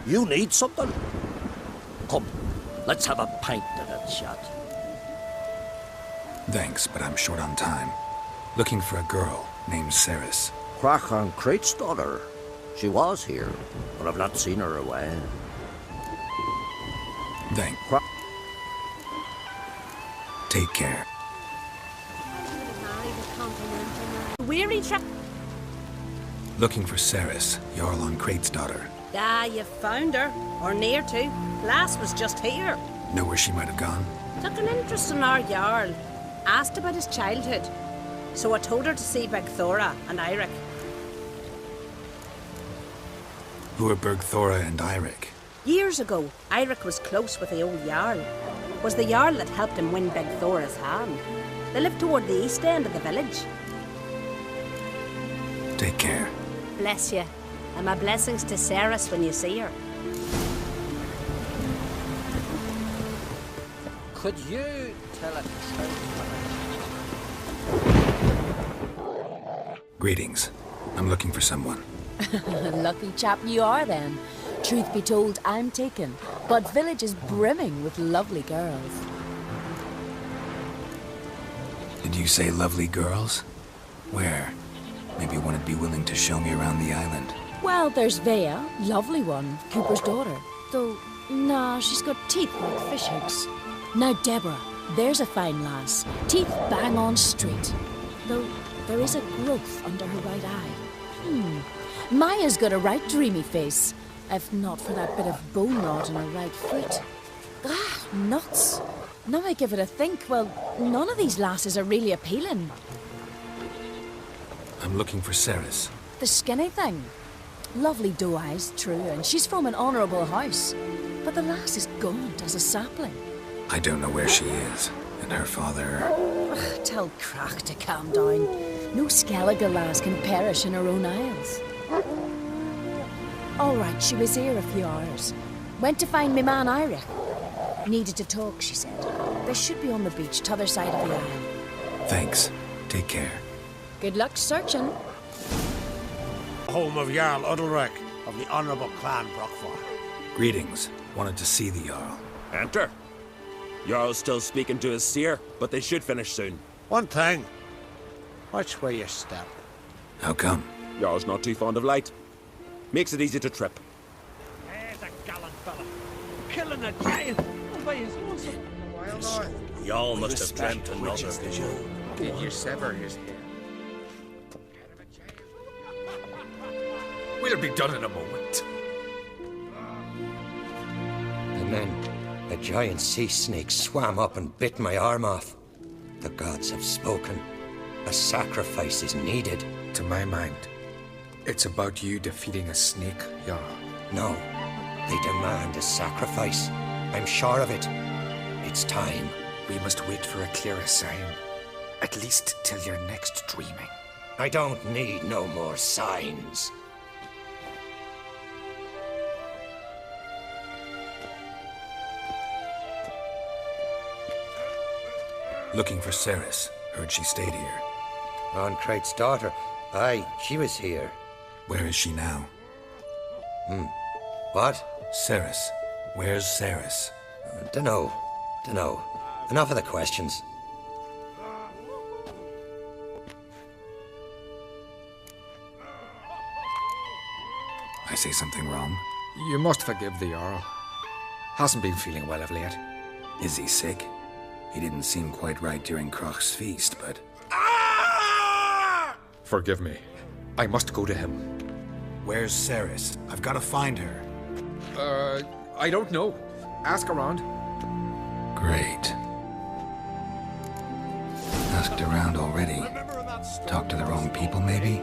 You need something? Come, let's have a pint and a chat. Thanks, but I'm short on time. Looking for a girl named Cerys. Crach and Crate's daughter. She was here, but I've not seen her away. Thanks. Take care. Weary trip. Looking for Cerys, Jarl on Crate's daughter. Ah, you found her. Or near to. Lass was just here. Know where she might have gone? Took an interest in our Jarl. Asked about his childhood. So I told her to see Bergthora and Eirik. Who are Bergthora and Eirik? Years ago, Eirik was close with the old Jarl. Was the Jarl that helped him win Bergthora's hand. They lived toward the east end of the village. Take care. Bless you. And my blessings to Cerys when you see her. Could you tell a truth? Greetings. I'm looking for someone. Lucky chap you are then. Truth be told, I'm taken, but village is brimming with lovely girls. Did you say lovely girls? Where? Maybe one would be willing to show me around the island. Well, there's Vea, lovely one, Cooper's daughter. Though, nah, she's got teeth like fish hooks. Now Deborah, there's a fine lass. Teeth bang on straight. Though, there is a growth under her right eye. Maya's got a right dreamy face. If not for that bit of bone rot in her right foot. Ah, nuts. Now I give it a think, well, none of these lasses are really appealing. I'm looking for Cerys. The skinny thing. Lovely doe eyes, true, and she's from an honourable house. But the lass is gaunt as a sapling. I don't know where she is, and her father... Ugh, tell Crach to calm down. No Skellige lass can perish in her own isles. All right, she was here a few hours. Went to find me man Eirik. Needed to talk, she said. They should be on the beach, t'other side of the isle. Thanks. Take care. Good luck searching. Home of Jarl Udalrek of the Honourable Clan Brockford. Greetings. Wanted to see the Jarl. Enter. Jarl's still speaking to his seer, but they should finish soon. One thing. Watch where you step. How come? Jarl's not too fond of light. Makes it easy to trip. There's a gallant fella. Killing a giant all by his lonesome. Y'all must have dreamt another vision. Did you sever his head? We'll be done in a moment. And then a giant sea snake swam up and bit my arm off. The gods have spoken. A sacrifice is needed. To my mind, it's about you defeating a snake, Jarl. No, they demand a sacrifice. I'm sure of it. It's time. We must wait for a clearer sign. At least till your next dreaming. I don't need no more signs. Looking for Cerys. Heard she stayed here. On Crate's daughter. Aye, she was here. Where is she now? What? Cerys. Where's Cerys? Dunno. Enough of the questions. I say something wrong? You must forgive the Jarl. Hasn't been feeling well of late. Is he sick? He didn't seem quite right during Crach's feast, but... Forgive me. I must go to him. Where's Cerys? I've got to find her. I don't know. Ask around. Great. Asked around already. Talk to the wrong people, maybe?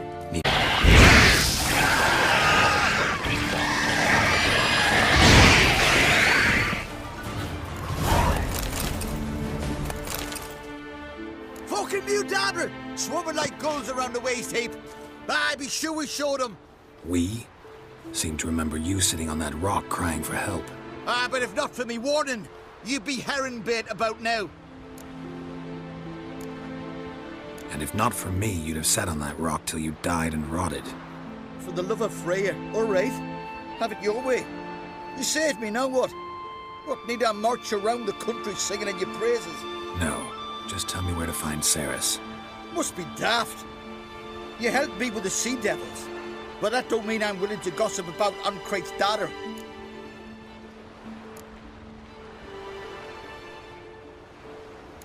Fucking new dadder! Swarming like gulls around the waist heap. Aye, be sure we showed him. We? Seem to remember you sitting on that rock crying for help. Ah, but if not for me warning, you'd be herring bait about now. And if not for me, you'd have sat on that rock till you died and rotted. For the love of Freya, all right. Have it your way. You saved me, now what? What, need I march around the country singing in your praises? No, just tell me where to find Cerys. Must be daft. You helped me with the sea devils, but that don't mean I'm willing to gossip about Uncrate's daughter.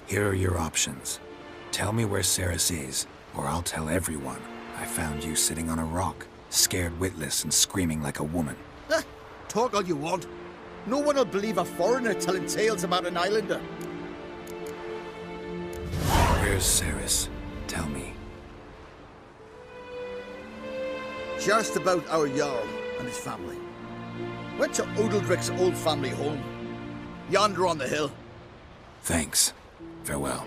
Here are your options. Tell me where Cerys is, or I'll tell everyone I found you sitting on a rock, scared witless and screaming like a woman. Talk all you want. No one will believe a foreigner telling tales about an islander. Where's Cerys? Tell me. Just about our Jarl and his family. Went to Udaldric's old family home. Yonder on the hill. Thanks. Farewell.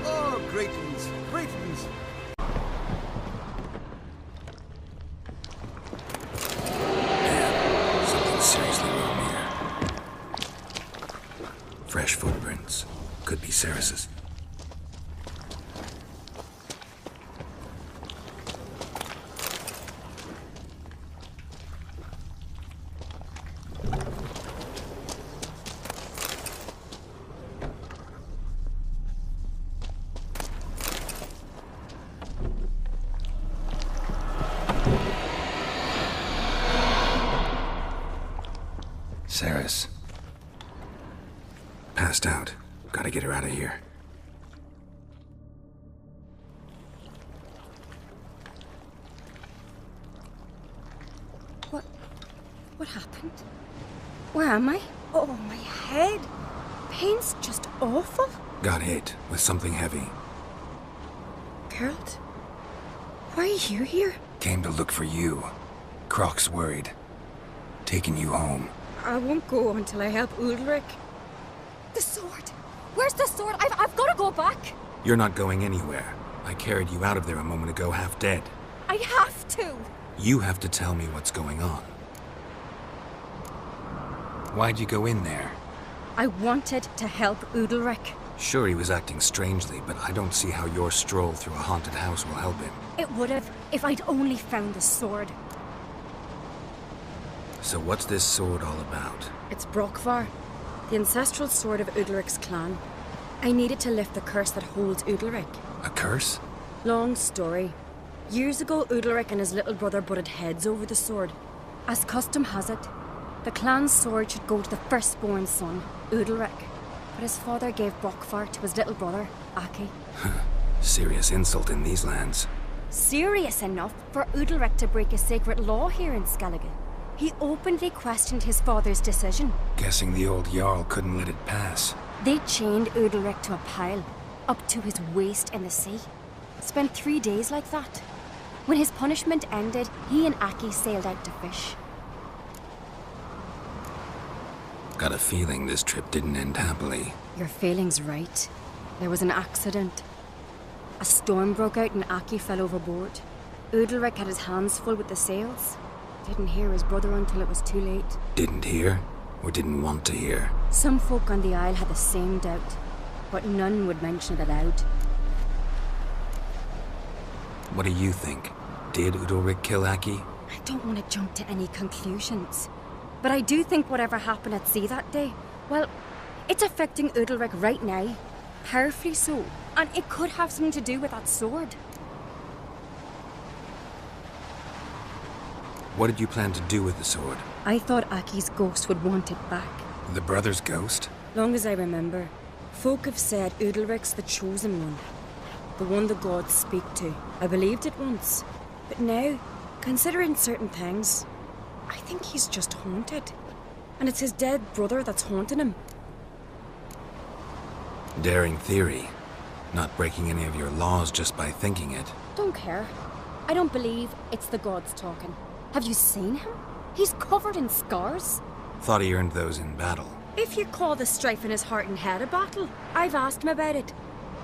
Oh, greetings, greetings. Damn, something seriously wrong here. Fresh footprints. Could be Cerys's. Cerys. Passed out. Gotta get her out of here. What happened? Where am I? Oh, my head. Pain's just awful. Got hit with something heavy. Geralt? Why are you here? Came to look for you. Croc's worried. Taking you home. I won't go until I help Udalric. The sword! Where's the sword? I've got to go back! You're not going anywhere. I carried you out of there a moment ago half dead. I have to! You have to tell me what's going on. Why'd you go in there? I wanted to help Udalric. Sure, he was acting strangely, but I don't see how your stroll through a haunted house will help him. It would have, if I'd only found the sword. So what's this sword all about? It's Brokvar, the ancestral sword of Udalric's clan. I needed to lift the curse that holds Udalric. A curse? Long story. Years ago, Udalric and his little brother butted heads over the sword. As custom has it, the clan's sword should go to the firstborn son, Udalric. But his father gave Brokvar to his little brother, Aki. Serious insult in these lands. Serious enough for Udalric to break a sacred law here in Skellige. He openly questioned his father's decision. Guessing the old Jarl couldn't let it pass. They chained Udalric to a pile, up to his waist in the sea. Spent 3 days like that. When his punishment ended, he and Aki sailed out to fish. Got a feeling this trip didn't end happily. Your feeling's right. There was an accident. A storm broke out and Aki fell overboard. Udalric had his hands full with the sails. Didn't hear his brother until it was too late. Didn't hear? Or didn't want to hear? Some folk on the Isle had the same doubt, but none would mention it aloud. What do you think? Did Udalric kill Aki? I don't want to jump to any conclusions. But I do think whatever happened at sea that day, well, it's affecting Udalric right now. Powerfully so. And it could have something to do with that sword. What did you plan to do with the sword? I thought Aki's ghost would want it back. The brother's ghost? Long as I remember, folk have said Udalric's the chosen one. The one the gods speak to. I believed it once. But now, considering certain things, I think he's just haunted. And it's his dead brother that's haunting him. Daring theory. Not breaking any of your laws just by thinking it. Don't care. I don't believe it's the gods talking. Have you seen him? He's covered in scars. Thought he earned those in battle. If you call the strife in his heart and head a battle, I've asked him about it.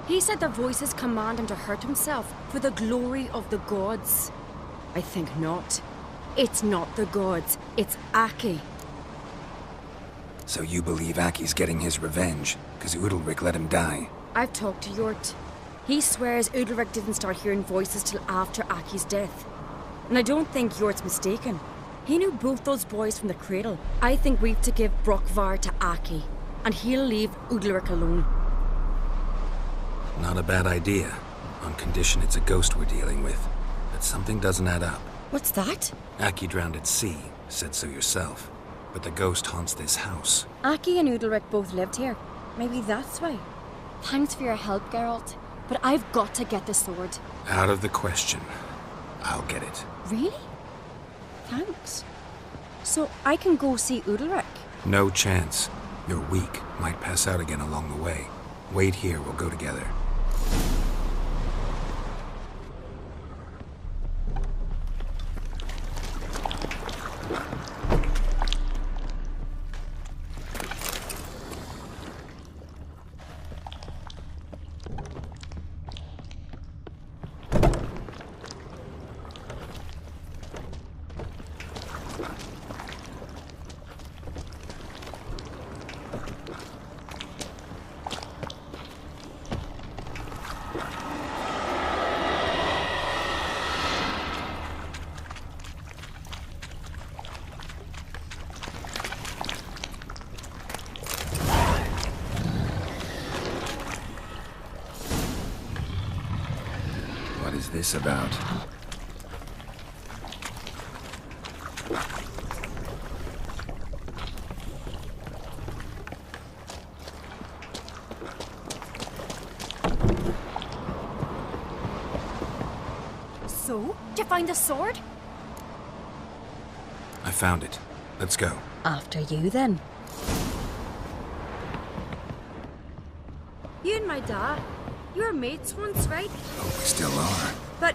He said the voices command him to hurt himself for the glory of the gods. I think not. It's not the gods, it's Aki. So you believe Aki's getting his revenge, because Udalric let him die? I've talked to Yort. He swears Udalric didn't start hearing voices till after Aki's death. And I don't think Yort's mistaken. He knew both those boys from the cradle. I think we've to give Brockvar to Aki, and he'll leave Udalric alone. Not a bad idea, on condition it's a ghost we're dealing with. But something doesn't add up. What's that? Aki drowned at sea, said so yourself. But the ghost haunts this house. Aki and Udalric both lived here. Maybe that's why. Thanks for your help, Geralt. But I've got to get the sword. Out of the question. I'll get it. Really? Thanks. So I can go see Udalric? No chance. You're weak. Might pass out again along the way. Wait here, we'll go together. What is this about? So? Did you find the sword? I found it. Let's go. After you, then. You and my dad, you were mates once, right? Oh, we still are. But,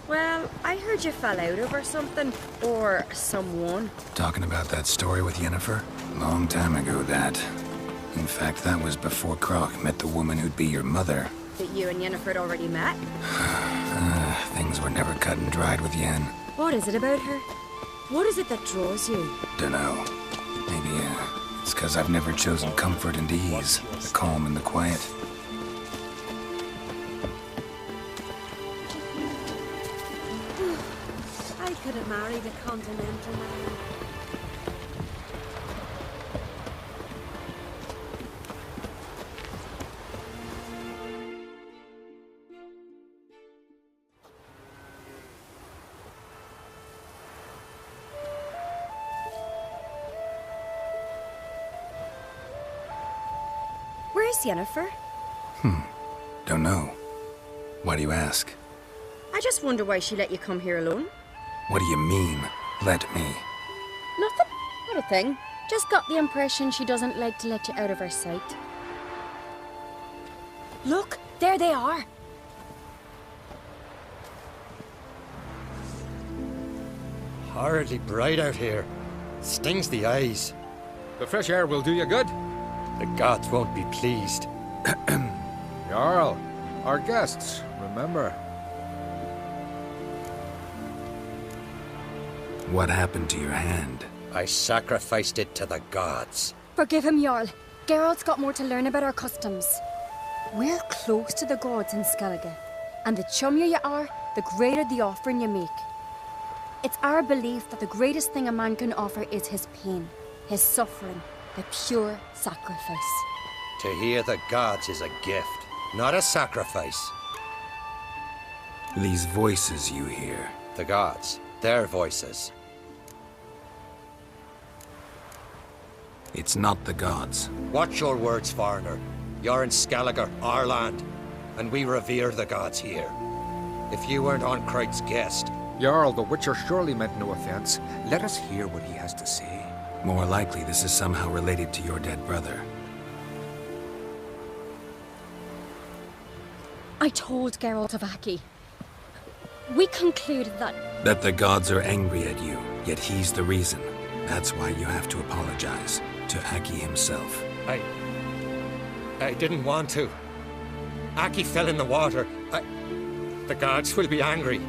well, I heard you fell out over something. Or someone. Talking about that story with Yennefer? Long time ago, that. In fact, that was before Croc met the woman who'd be your mother. That you and Yennefer had already met? Things were never cut and dried with Yen. What is it about her? What is it that draws you? Dunno. Maybe, it's because I've never chosen comfort and ease. The calm and the quiet. I could have married a continental man. Where's Yennefer? Don't know. Why do you ask? I just wonder why she let you come here alone. What do you mean, let me? Nothing. Not a thing. Just got the impression she doesn't like to let you out of her sight. Look, there they are. Horridly bright out here. Stings the eyes. The fresh air will do you good. The gods won't be pleased. Jarl, our guests, remember. What happened to your hand? I sacrificed it to the gods. Forgive him, Jarl. Geralt's got more to learn about our customs. We're close to the gods in Skellige, and the chummier you are, the greater the offering you make. It's our belief that the greatest thing a man can offer is his pain, his suffering, the pure sacrifice. To hear the gods is a gift, not a sacrifice. These voices you hear. The gods, their voices. It's not the gods. Watch your words, foreigner. You're in Skellige, our land, and we revere the gods here. If you weren't on Cright's guest... Jarl, the Witcher surely meant no offense. Let us hear what he has to say. More likely this is somehow related to your dead brother. I told Geralt of Aki. We concluded that... That the gods are angry at you, yet he's the reason. That's why you have to apologize. To Aki himself. I didn't want to. Aki fell in the water. The gods will be angry.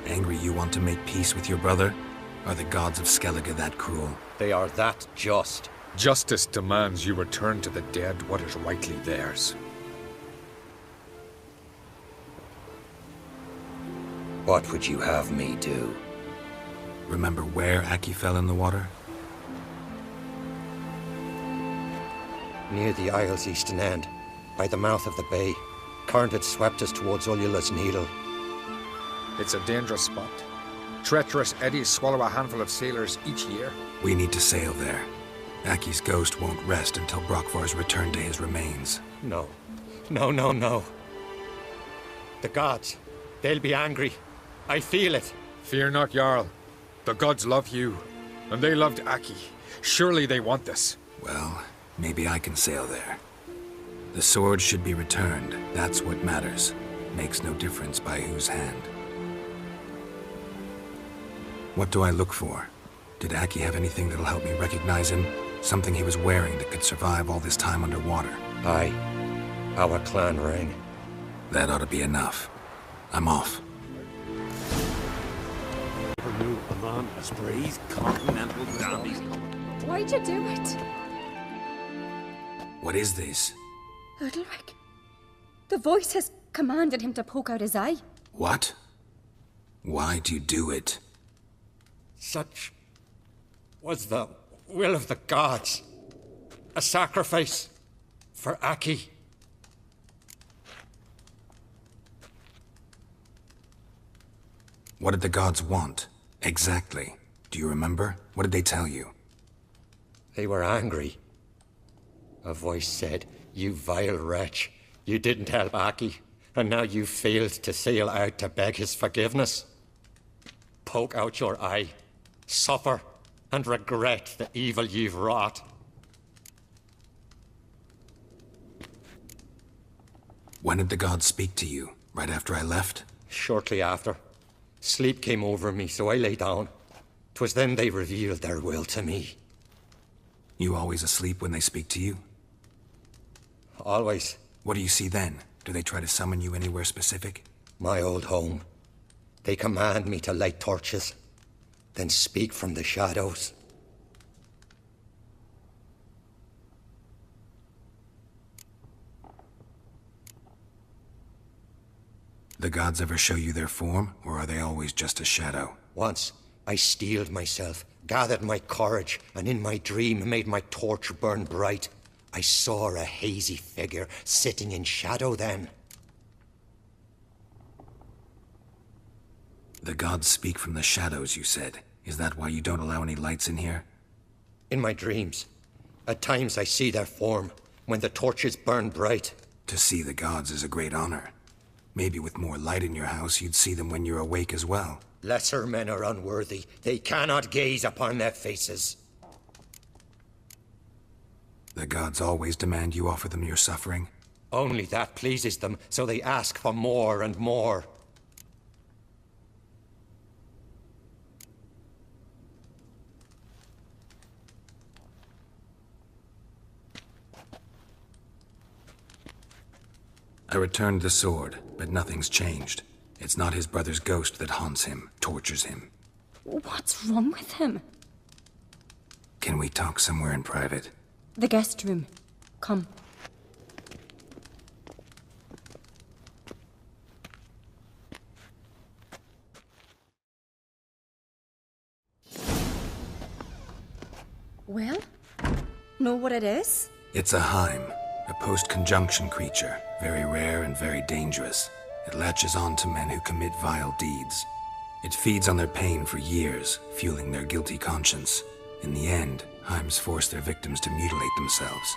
Angry you want to make peace with your brother? Are the gods of Skellige that cruel? They are that just. Justice demands you return to the dead what is rightly theirs. What would you have me do? Remember where Aki fell in the water? Near the Isle's eastern end, by the mouth of the bay. Current had swept us towards Ullula's Needle. It's a dangerous spot. Treacherous eddies swallow a handful of sailors each year. We need to sail there. Aki's ghost won't rest until Brokvar's returned to his remains. No. No, no, no. The gods, they'll be angry. I feel it. Fear not, Jarl. The gods love you, and they loved Aki. Surely they want this. Well, maybe I can sail there. The sword should be returned. That's what matters. Makes no difference by whose hand. What do I look for? Did Aki have anything that'll help me recognize him? Something he was wearing that could survive all this time underwater? Aye. Our clan ring. That ought to be enough. I'm off. Never knew a man as brave, continental dandies. Why'd you do it? What is this? Udalric. The voice has commanded him to poke out his eye. What? Why'd you do it? Such was the will of the gods. A sacrifice for Aki. What did the gods want? Exactly. Do you remember? What did they tell you? They were angry. A voice said, "You vile wretch. You didn't help Aki, and now you failed to sail out to beg his forgiveness. Poke out your eye. Suffer and regret the evil you've wrought." When did the gods speak to you? Right after I left? Shortly after. Sleep came over me, so I lay down. 'Twas then they revealed their will to me. You always asleep when they speak to you? Always. What do you see then? Do they try to summon you anywhere specific? My old home. They command me to light torches, then speak from the shadows. The gods ever show you their form, or are they always just a shadow? Once, I steeled myself, gathered my courage, and in my dream made my torch burn bright. I saw a hazy figure sitting in shadow then. The gods speak from the shadows, you said. Is that why you don't allow any lights in here? In my dreams. At times I see their form, when the torches burn bright. To see the gods is a great honor. Maybe with more light in your house, you'd see them when you're awake as well. Lesser men are unworthy. They cannot gaze upon their faces. The gods always demand you offer them your suffering? Only that pleases them, so they ask for more and more. I returned the sword, but nothing's changed. It's not his brother's ghost that haunts him, tortures him. What's wrong with him? Can we talk somewhere in private? The guest room. Come. Well? Know what it is? It's a Heim, a post-conjunction creature, very rare and very dangerous. It latches on to men who commit vile deeds. It feeds on their pain for years, fueling their guilty conscience. In the end, Heims force their victims to mutilate themselves.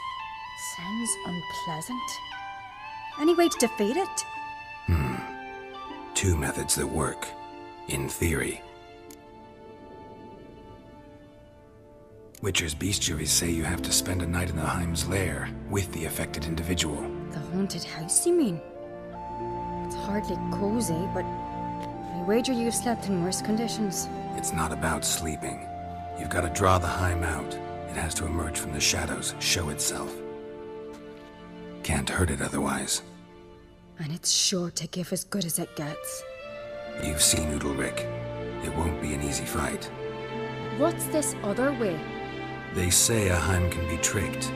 Sounds unpleasant. Any way to defeat it? Two methods that work. In theory. Witcher's bestiaries say you have to spend a night in the Heim's lair with the affected individual. The haunted house, you mean? It's hardly cozy, but I wager you've slept in worse conditions. It's not about sleeping. You've got to draw the Heim out. It has to emerge from the shadows, show itself. Can't hurt it otherwise. And it's sure to give as good as it gets. You've seen Udalric. It won't be an easy fight. What's this other way? They say a Heim can be tricked.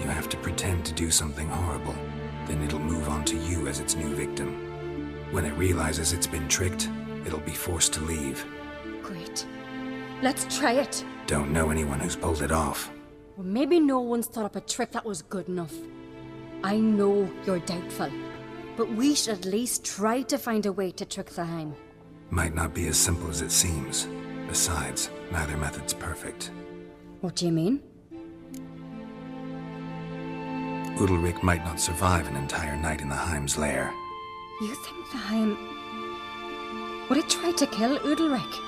You have to pretend to do something horrible. Then it'll move on to you as its new victim. When it realizes it's been tricked, it'll be forced to leave. Great. Let's try it. Don't know anyone who's pulled it off. Well, maybe no one's thought up a trick that was good enough. I know you're doubtful, but we should at least try to find a way to trick the Heim. Might not be as simple as it seems. Besides, neither method's perfect. What do you mean? Udalric might not survive an entire night in the Heim's lair. You think the Heim... would it try to kill Udalric?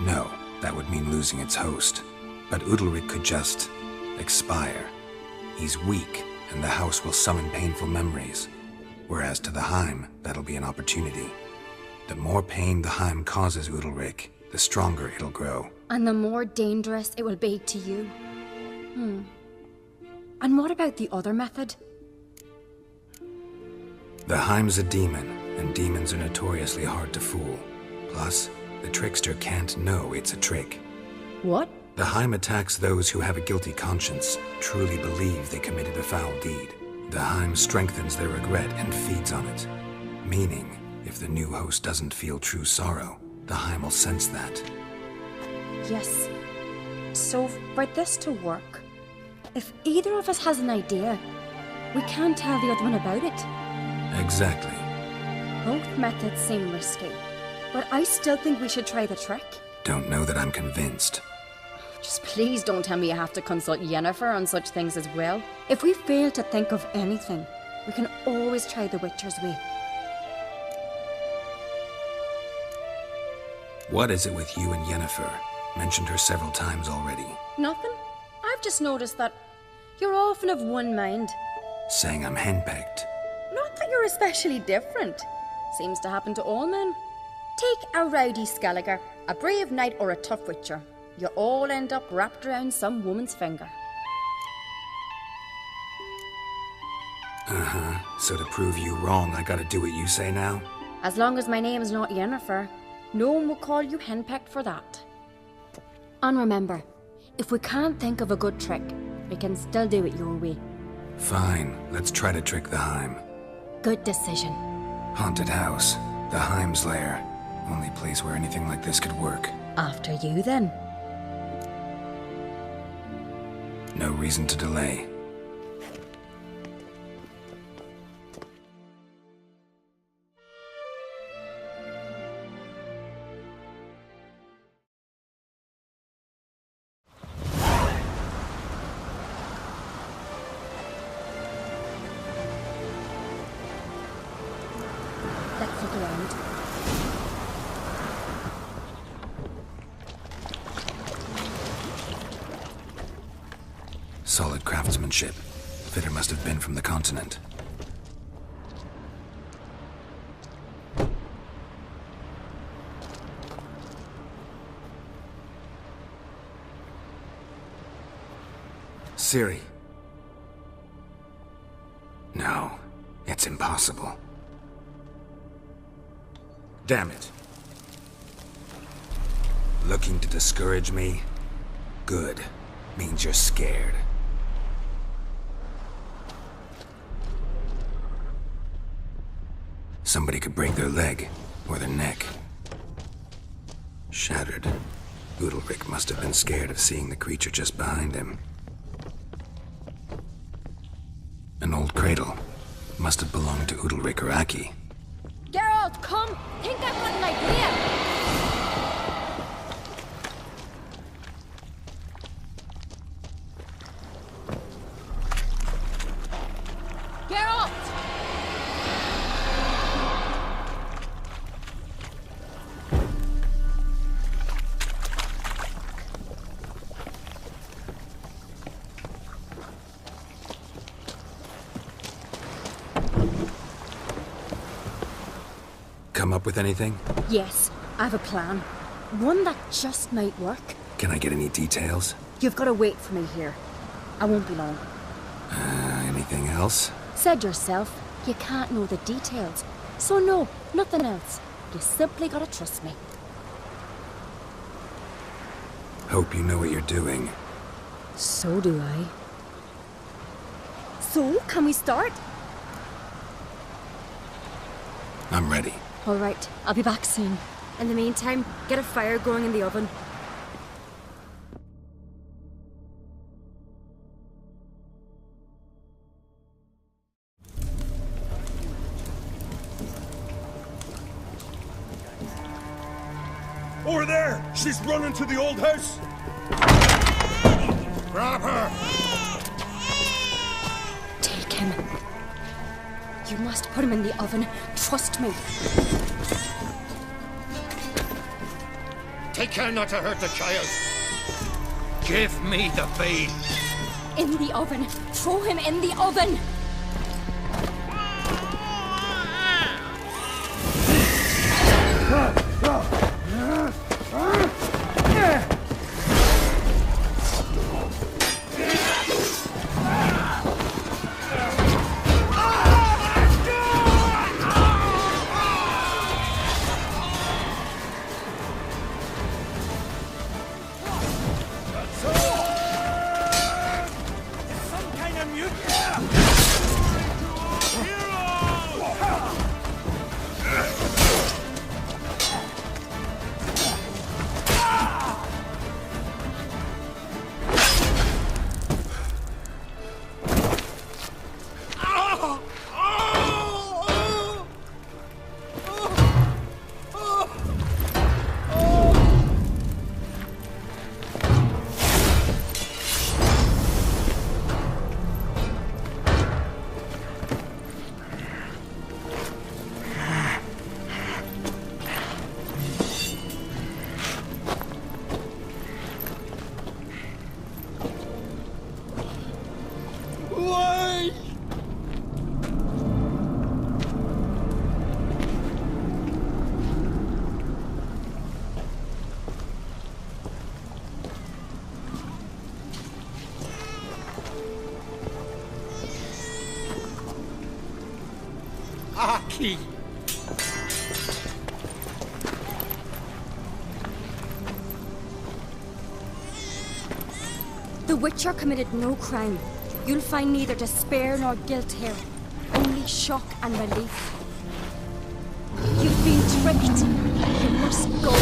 No, that would mean losing its host. But Udalric could just... expire. He's weak, and the house will summon painful memories. Whereas to the Heim, that'll be an opportunity. The more pain the Heim causes Udalric, the stronger it'll grow. And the more dangerous it will be to you. And what about the other method? The Heim's a demon, and demons are notoriously hard to fool. Plus, the trickster can't know it's a trick. What? The Heim attacks those who have a guilty conscience, truly believe they committed a foul deed. The Heim strengthens their regret and feeds on it. Meaning, if the new host doesn't feel true sorrow, the Heim will sense that. Yes. So, for this to work, if either of us has an idea, we can't tell the other one about it. Exactly. Both methods seem risky, but I still think we should try the trick. Don't know that I'm convinced. Just please don't tell me you have to consult Yennefer on such things as well. If we fail to think of anything, we can always try the Witcher's way. What is it with you and Yennefer? Mentioned her several times already. Nothing. I've just noticed that you're often of one mind. Saying I'm henpecked. Not that you're especially different. Seems to happen to all men. Take a rowdy Skelliger, a brave knight or a tough witcher. You all end up wrapped around some woman's finger. So to prove you wrong, I gotta do what you say now? As long as my name is not Yennefer, no one will call you henpecked for that. And remember, if we can't think of a good trick, we can still do it your way. Fine, let's try to trick the Heim. Good decision. Haunted house, the Heim's lair. Only place where anything like this could work. After you, then. No reason to delay. Let's look around. Solid craftsmanship. Fitter must have been from the continent. Cerys. No, it's impossible. Damn it. Looking to discourage me? Good. Means you're scared. Somebody could break their leg, or their neck. Shattered. Udalric must have been scared of seeing the creature just behind him. An old cradle. Must have belonged to Udalric or Aki. Geralt, come! Think I've got an idea! Geralt! Come up with anything? Yes, I have a plan. One that just might work. Can I get any details? You've got to wait for me here. I won't be long. Anything else? Said yourself, you can't know the details. So no, nothing else. You simply gotta trust me. Hope you know what you're doing. So do I. So, can we start? I'm ready. All right, I'll be back soon. In the meantime, get a fire going in the oven. Over there! She's running to the old house! Grab her! Take him. You must put him in the oven. Trust me. Take care not to hurt the child. Give me the babe. In the oven. Throw him in the oven. Aki! The Witcher committed no crime. You'll find neither despair nor guilt here. Only shock and relief. You've been tricked. You must go.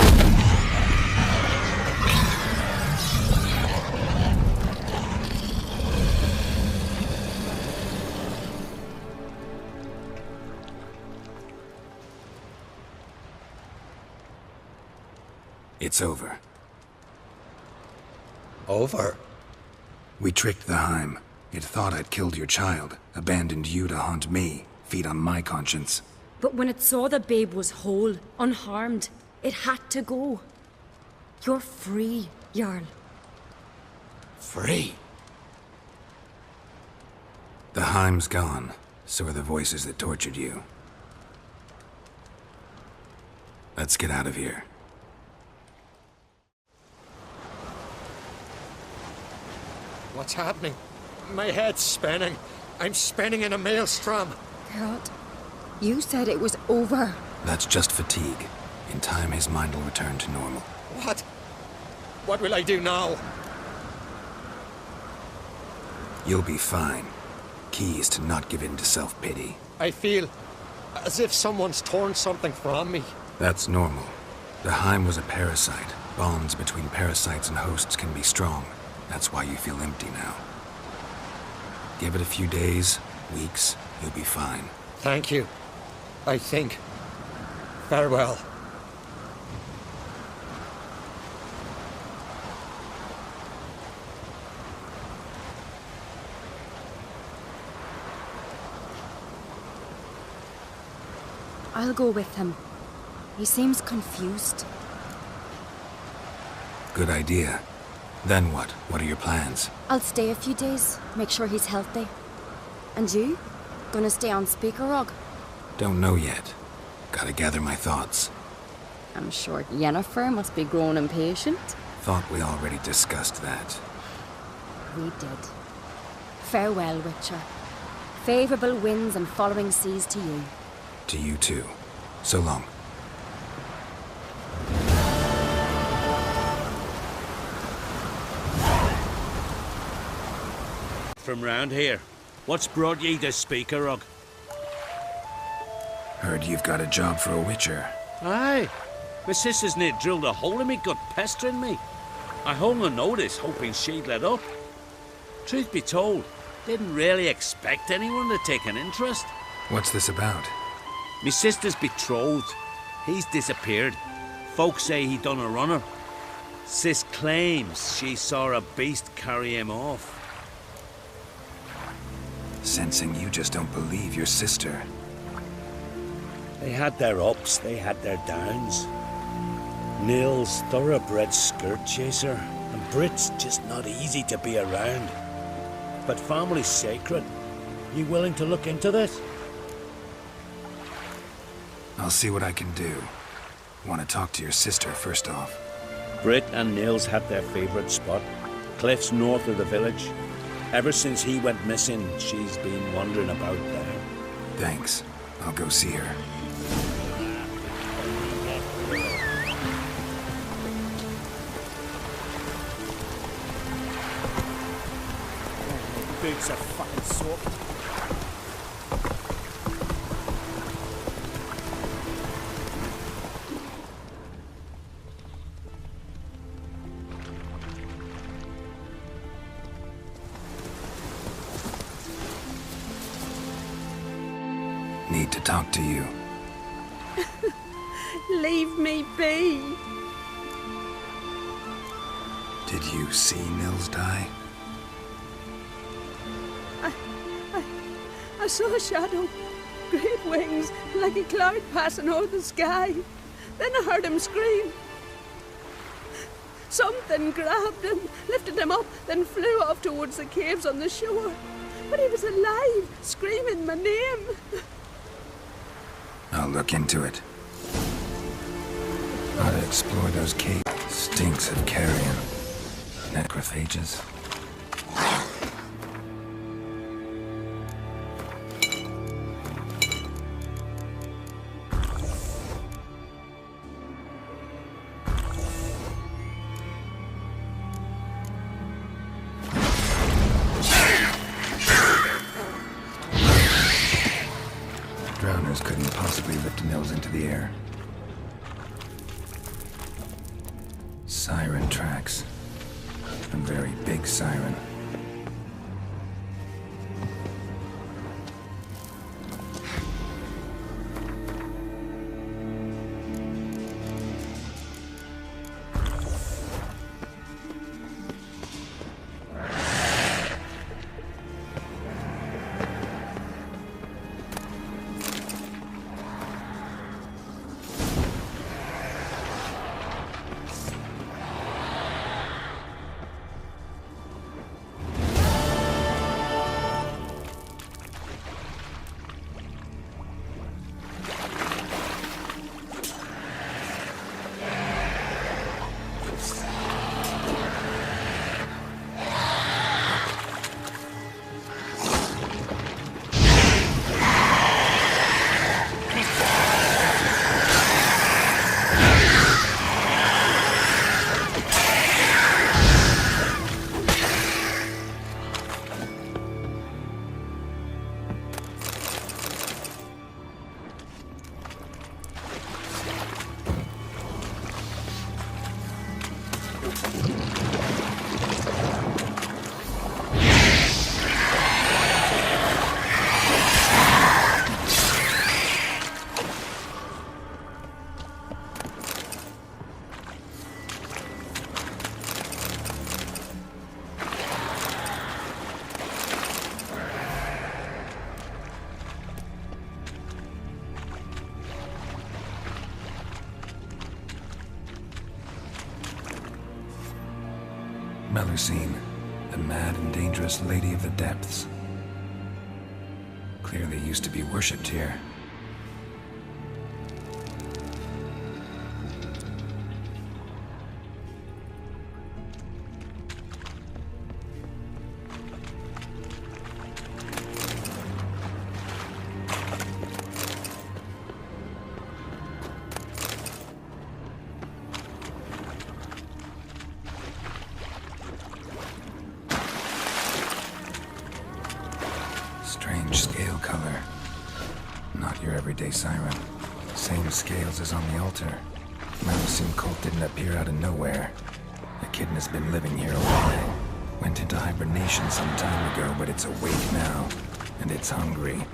It's over. Over? We tricked the Heim. It thought I'd killed your child, abandoned you to haunt me, feed on my conscience. But when it saw the babe was whole, unharmed, it had to go. You're free, Jarl. Free? The Heim's gone. So are the voices that tortured you. Let's get out of here. What's happening? My head's spinning. I'm spinning in a maelstrom. Geralt, you said it was over. That's just fatigue. In time, his mind will return to normal. What? What will I do now? You'll be fine. Key is to not give in to self-pity. I feel as if someone's torn something from me. That's normal. The Heim was a parasite. Bonds between parasites and hosts can be strong. That's why you feel empty now. Give it a few days, weeks, you'll be fine. Thank you. I think. Farewell. I'll go with him. He seems confused. Good idea. Then what? What are your plans? I'll stay a few days, make sure he's healthy. And you? Gonna stay on Speaker Rog? Don't know yet. Gotta gather my thoughts. I'm sure Yennefer must be grown impatient. Thought we already discussed that. We did. Farewell, Witcher. Favorable winds and following seas to you. To you too. So long. From round here. What's brought ye to Speaker Rog? Heard you've got a job for a Witcher. Aye. My sister's near drilled a hole in me gut, pestering me. I hung on notice, hoping she'd let up. Truth be told, didn't really expect anyone to take an interest. What's this about? Me sister's betrothed. He's disappeared. Folks say he done a runner. Sis claims she saw a beast carry him off. Sensing you just don't believe your sister. They had their ups, they had their downs. Neil's thoroughbred skirt chaser, and Brit's just not easy to be around. But family's sacred. You willing to look into this? I'll see what I can do. Want to talk to your sister first off. Brit and Nils had their favourite spot, cliffs north of the village. Ever since he went missing, she's been wandering about there. Thanks. I'll go see her. Boots are fucking soaked. Need to talk to you. Leave me be. Did you see Nils die? I saw a shadow, great wings, like a cloud passing over the sky. Then I heard him scream. Something grabbed him, lifted him up, then flew off towards the caves on the shore. But he was alive, screaming my name. I'll look into it. Gotta explore those caves. Stinks of carrion. Necrophages. Drowners couldn't possibly lift Nils into the air. Siren tracks. A very big siren. Melusine, the mad and dangerous Lady of the Depths. Clearly used to be worshipped here. Strange scale color. Not your everyday siren. Same scales as on the altar. Medicine cult didn't appear out of nowhere. The kitten has been living here a while. Went into hibernation some time ago, but it's awake now. And it's hungry.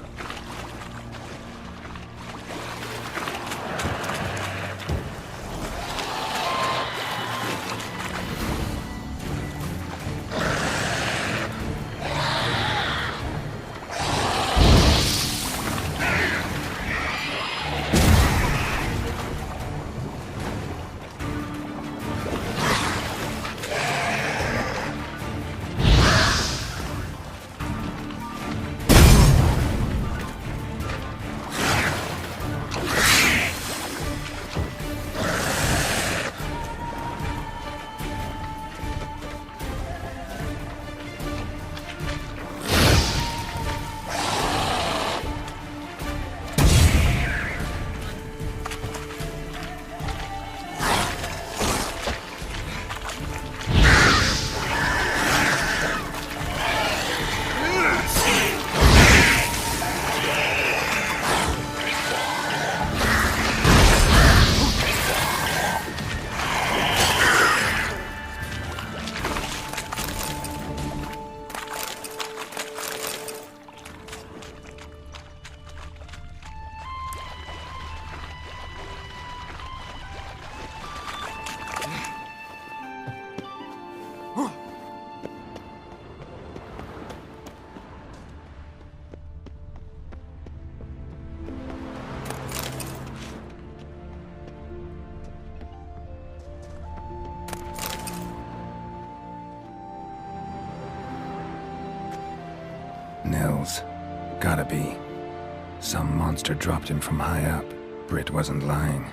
Nils. Gotta be. Some monster dropped him from high up. Britt wasn't lying.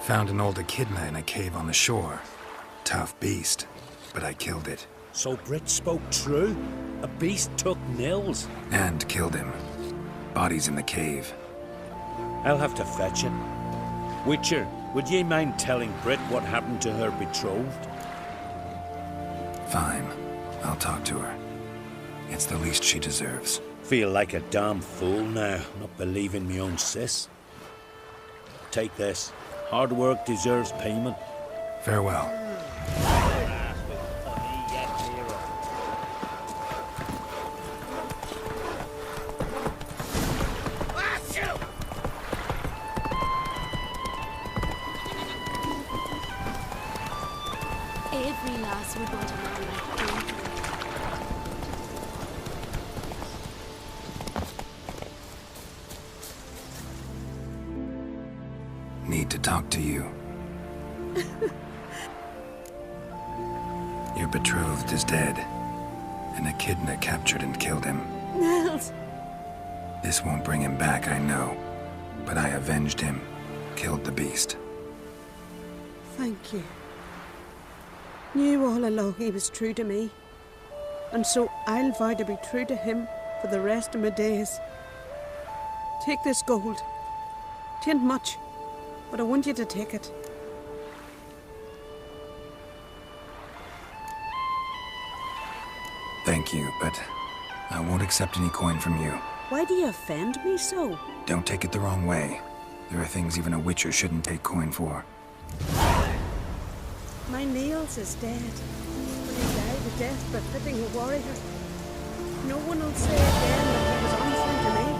Found an old echidna in a cave on the shore. Tough beast, but I killed it. So Britt spoke true? A beast took Nils? And killed him. Body's in the cave. I'll have to fetch it. Witcher, would ye mind telling Britt what happened to her betrothed? Fine. I'll talk to her. It's the least she deserves. Feel like a damn fool now, not believing me own sis. Take this. Hard work deserves payment. Farewell. Every lass would want to marry like Groom. Need to talk to you. Your betrothed is dead. An echidna captured and killed him. Nils! This won't bring him back, I know. But I avenged him. Killed the beast. Thank you. Knew all along he was true to me. And so I'll vow to be true to him for the rest of my days. Take this gold. 'Tain't much, but I want you to take it. Thank you, but I won't accept any coin from you. Why do you offend me so? Don't take it the wrong way. There are things even a witcher shouldn't take coin for. My Niels is dead. But he died a death befitting a warrior. No one will say again that he was untrue to me.